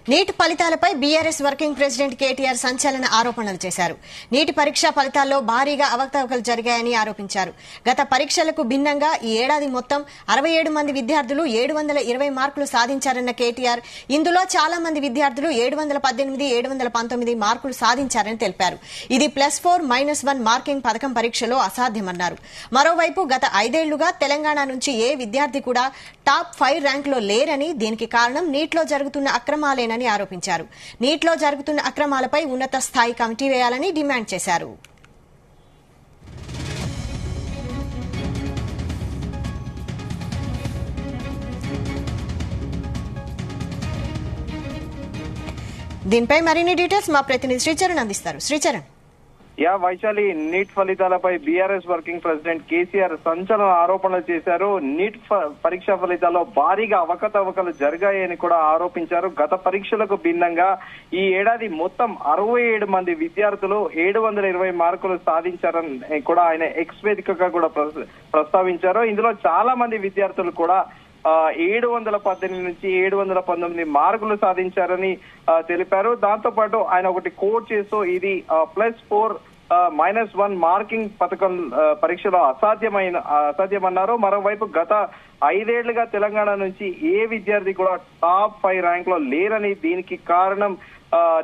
Neat ఫలితాలపై BRS working president KTR సంచలన ఆరోపణలు చేశారు. నీట్ పరీక్షా ఫలితాల్లో భారీగా అవకతవకలు జరిగాయని ఆరోపించారు. గత పరీక్షలకు భిన్నంగా ఈ ఏడాది మొత్తం 67 మంది విద్యార్థులు 720 మార్కులు సాధించారన్న కేటీఆర్ ఇందులో చాలా మంది విద్యార్థులు 718, 719 మార్కులు సాధించారని తెలిపారు. ఇది +4-1 మార్కింగ్ పథకం పరీక్షలో అసాధ్యమన్నారు. మరోవైపు గత 5 ఏళ్లుగా తెలంగాణ నుంచి ఏ విద్యార్థి కూడా టాప్ 5 ర్యాంకులో లేరని, దీనికి కారణం నీట్లో జరుగుతున్న అక్రమాలేనని ఆరోపించారు. నీట్లో జరుగుతున్న అక్రమాలపై ఉన్నత స్థాయి కమిటీ వేయాలని డిమాండ్ చేశారు. దీనిపై మరిన్ని డీటెయిల్స్ మా ప్రతినిధి శ్రీచరణ్ అందిస్తారు. శ్రీచరణ్. వైశాలి, నీట్ ఫలితాలపై బీఆర్ఎస్ వర్కింగ్ ప్రెసిడెంట్ కేసీఆర్ సంచలన ఆరోపణలు చేశారు. నీట్ పరీక్షా ఫలితాల్లో భారీగా అవకతవకలు జరిగాయని కూడా ఆరోపించారు. గత పరీక్షలకు భిన్నంగా ఈ ఏడాది మొత్తం 67 మంది విద్యార్థులు 720 మార్కులు సాధించారని కూడా ఆయన ఎక్స్ వేదికగా కూడా ప్రస్తావించారు. ఇందులో చాలా మంది విద్యార్థులు కూడా 718 నుంచి 719 మార్కులు సాధించారని తెలిపారు. దాంతో పాటు ఆయన ఒకటి కోట్ చేస్తూ ఇది +4-1 మార్కింగ్ పథకం పరీక్షలో అసాధ్యమన్నారు. మరోవైపు గత 5 ఏళ్లుగా తెలంగాణ నుంచి ఏ విద్యార్థి కూడా టాప్ 5 ర్యాంక్ లో లేరని, దీనికి కారణం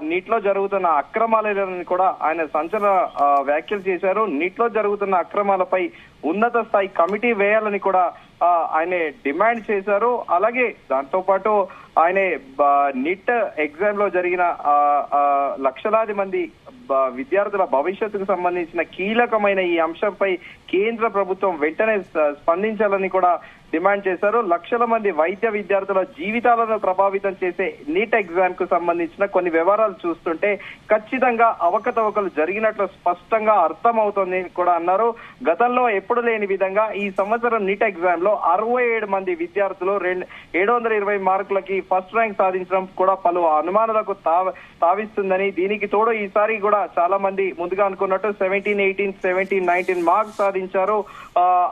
నీట్లో జరుగుతున్న అక్రమాలని కూడా ఆయన సంచలన వ్యాఖ్యలు చేశారు. నీట్లో జరుగుతున్న అక్రమాలపై ఉన్నత స్థాయి కమిటీ వేయాలని కూడా ఆయన డిమాండ్ చేశారు. అలాగే దాంతో పాటు ఆయన నీట్ ఎగ్జామ్ లో జరిగిన లక్షలాది మంది విద్యార్థుల భవిష్యత్తుకు సంబంధించిన కీలకమైన ఈ అంశంపై కేంద్ర ప్రభుత్వం వెంటనే స్పందించాలని కూడా డిమాండ్ చేశారు. లక్షల మంది వైద్య విద్యార్థుల జీవితాలను ప్రభావితం చేసే నీట్ ఎగ్జామ్ కు సంబంధించిన కొన్ని వివరాలు చూస్తుంటే ఖచ్చితంగా అవకతవకలు జరిగినట్లు స్పష్టంగా అర్థమవుతోంది కూడా అన్నారు. గతంలో ఎప్పుడు లేని విధంగా ఈ సంవత్సరం నీట్ ఎగ్జామ్ లో 67 మంది విద్యార్థులు 720 మార్కులకి ఫస్ట్ ర్యాంక్ సాధించడం కూడా పలు అనుమానాలకు తావిస్తుందని, దీనికి తోడు ఈసారి కూడా చాలా మంది ముందుగా అనుకున్నట్టు 17, 18, 17, 19 మార్క్స్ సాధించారు.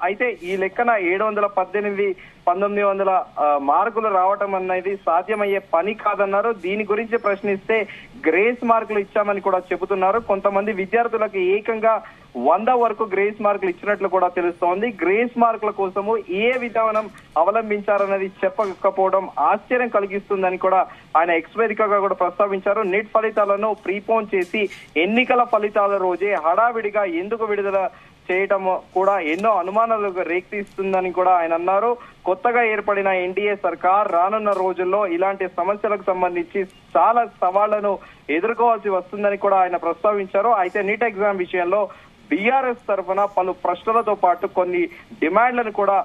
అయితే ఈ లెక్కన 718, 1900 మార్కులు రావటం అనేది సాధ్యమయ్యే పని కాదన్నారు. దీని గురించి ప్రశ్నిస్తే గ్రేస్ మార్కులు ఇచ్చామని కూడా చెబుతున్నారు. కొంతమంది విద్యార్థులకు ఏకంగా 100 వరకు గ్రేస్ మార్కులు ఇచ్చినట్లు కూడా తెలుస్తోంది. గ్రేస్ మార్కుల కోసము ఏ విధానం అవలంబించారన్నది చెప్పకపోవడం ఆశ్చర్యం కలిగిస్తుందని కూడా ఆయన ఎక్స్ వేదికగా కూడా ప్రస్తావించారు. నీట్ ఫలితాలను ప్రీపోన్ చేసి ఎన్నికల ఫలితాల రోజే హడావిడిగా ఎందుకు విడుదల చేయటం కూడా ఎన్నో అనుమానాలకు రేకెత్తిస్తుందని కూడా ఆయన అన్నారు. కొత్తగా ఏర్పడిన ఎన్డీఏ సర్కార్ రానున్న రోజుల్లో ఇలాంటి సమస్యలకు సంబంధించి చాలా సవాళ్లను ఎదుర్కోవాల్సి వస్తుందని కూడా ఆయన ప్రస్తావించారు. అయితే నీట్ ఎగ్జామ్ విషయంలో బీఆర్ఎస్ తరఫున పలు ప్రశ్నలతో పాటు కొన్ని డిమాండ్లను కూడా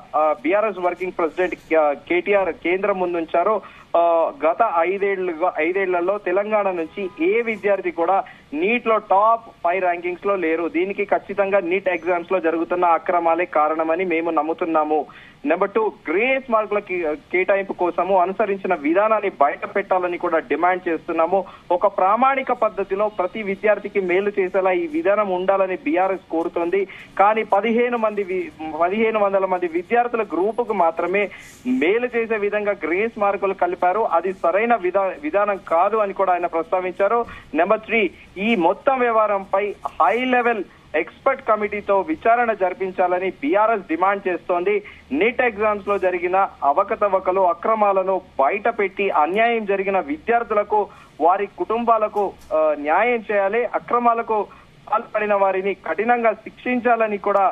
బీఆర్ఎస్ వర్కింగ్ ప్రెసిడెంట్ కేటీఆర్ కేంద్రం ముందుంచారు. గత 5 ఏళ్లలో తెలంగాణ నుంచి ఏ విద్యార్థి కూడా నీట్ లో టాప్ 5 ర్యాంకింగ్స్ లో లేరు. దీనికి ఖచ్చితంగా నీట్ ఎగ్జామ్స్ లో జరుగుతున్న అక్రమాలే కారణమని మేము నమ్ముతున్నాము. నెంబర్ 2, గ్రేస్ మార్కుల కేటాయింపు కోసము అనుసరించిన విధానాన్ని బయట పెట్టాలని కూడా డిమాండ్ చేస్తున్నాము. ఒక ప్రామాణిక పద్ధతిలో ప్రతి విద్యార్థికి మేలు చేసేలా ఈ విధానం ఉండాలని బీఆర్ఎస్ కోరుతోంది. కానీ 1500 మంది విద్యార్థుల గ్రూపుకు మాత్రమే మేలు చేసే విధంగా గ్రేస్ మార్కులు కలిపారు. అది సరైన విధానం కాదు అని కూడా ఆయన ప్రస్తావించారు. నెంబర్ 3, ఈ మొత్తం వ్యవహారంపై హై లెవెల్ ఎక్స్పర్ట్ కమిటీతో విచారణ జరిపించాలని బీఆర్ఎస్ డిమాండ్ చేస్తోంది. నీట్ ఎగ్జామ్స్ లో జరిగిన అవకతవకలు, అక్రమాలను బయట పెట్టి అన్యాయం జరిగిన విద్యార్థులకు, వారి కుటుంబాలకు న్యాయం చేయాలి. అక్రమాలకు పాల్పడిన వారిని కఠినంగా శిక్షించాలని కూడా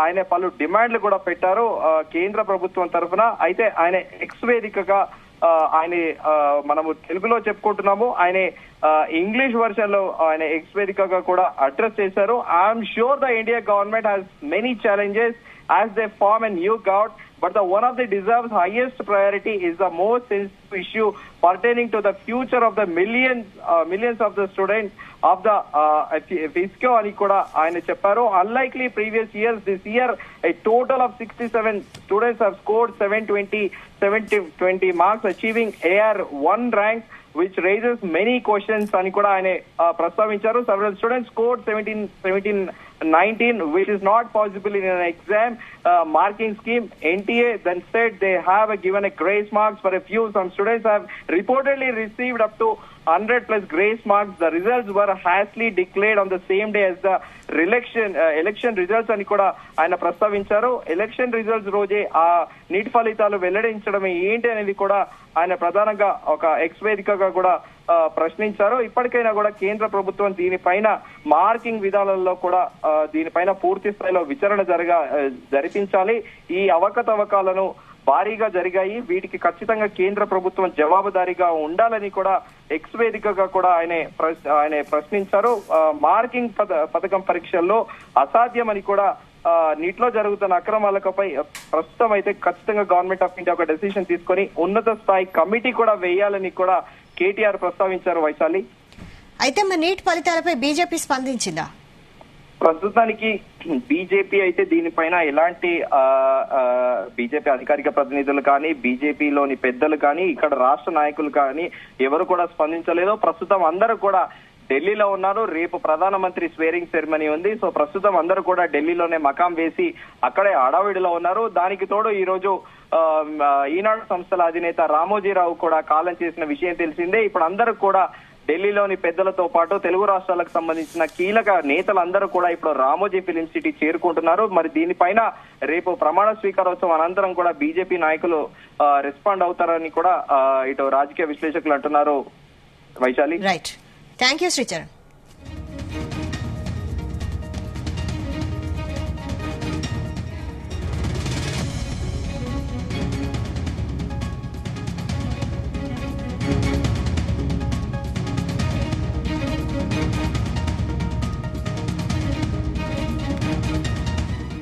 ఆయన పలు డిమాండ్లు కూడా పెట్టారు కేంద్ర ప్రభుత్వం తరఫున. అయితే ఆయన ఎక్స్ వేదికగా ఆయన మనము తెలుగులో చెప్పుకుంటున్నాము, ఆయన ఇంగ్లీష్ వర్షన్ లో ఆయన ఎక్స్ వేదికగా కూడా అడ్రస్ చేశారు. I'm sure the India government has many challenges as they form a new government, but the one of the deserves highest priority is the most sensitive issue pertaining to the future of the millions of the students of the FISCO ani kuda ayana chepparu. Unlikely previous years, this year a total of 67 students have scored 720 marks, achieving AR1 rank, which raises many questions అని కూడా ఆయన ప్రస్తావించారు. Several students scored 17 19, which is not possible in an exam marking scheme. NTA then said they have given a grace marks for a few. Some students have reportedly received up to 100 plus grace marks. The results were hastily declared on the same day as the election results అని కూడా ఆయన ప్రస్తావించారు. Election results రోజే ఆ neat ఫలితాలు వెల్లడించడం ఏంటి అనేది కూడా ఆయన ప్రధానంగా ఒక ఎక్స్ వేదికగా కూడా ప్రశ్నించారు. ఇప్పటికైనా కూడా కేంద్ర ప్రభుత్వం దీనిపైన మార్కింగ్ విధానాల్లో కూడా దీనిపైన పూర్తి స్థాయిలో విచారణ జరిపించాలి. ఈ అవకతవకాలను భారీగా జరిగాయి, వీటికి ఖచ్చితంగా కేంద్ర ప్రభుత్వం జవాబుదారీగా ఉండాలని కూడా ఎక్స్ వేదికగా కూడా ఆయన ప్రశ్నించారు. మార్కింగ్ పథకం పరీక్షల్లో అసాధ్యమని కూడా నీటిలో జరుగుతున్న అక్రమాలపై ప్రస్తుతం అయితే ఖచ్చితంగా గవర్నమెంట్ ఆఫ్ ఇండియా ఒక డెసిషన్ తీసుకొని ఉన్నత స్థాయి కమిటీ కూడా వేయాలని కూడా కేటీఆర్ ప్రస్తావించారు. వైశాలి, అయితే మరి నీట్ ఫలితాలపై బీజేపీ స్పందించిందా? ప్రస్తుతానికి బీజేపీ అయితే దీనిపైన ఎలాంటి బీజేపీ అధికారిక ప్రతినిధులు కానీ బీజేపీలోని పెద్దలు కానీ ఇక్కడ రాష్ట్ర నాయకులు కానీ ఎవరు కూడా స్పందించలేదు. ప్రస్తుతం అందరూ కూడా ఢిల్లీలో ఉన్నారు. రేపు ప్రధానమంత్రి స్వేరింగ్ సెరమనీ ఉంది. సో ప్రస్తుతం అందరూ కూడా ఢిల్లీలోనే మకాం వేసి అక్కడే హడావిడిలో ఉన్నారు. దానికి తోడు ఈ రోజు ఈనాడు సంస్థల అధినేత రామోజీరావు కూడా కాలం చేసిన విషయం తెలిసిందే. ఇప్పుడు అందరూ కూడా ఢిల్లీలోని పెద్దలతో పాటు తెలుగు రాష్ట్రాలకు సంబంధించిన కీలక నేతలందరూ కూడా ఇప్పుడు రామోజీ ఫిలిం సిటీ చేరుకుంటున్నారు. మరి దీనిపైన రేపు ప్రమాణ స్వీకారోత్సవం అనంతరం కూడా బీజేపీ నాయకులు రెస్పాండ్ అవుతారని కూడా ఇటు రాజకీయ విశ్లేషకులు అంటున్నారు. Vaishali, right. Thank you Sricharan.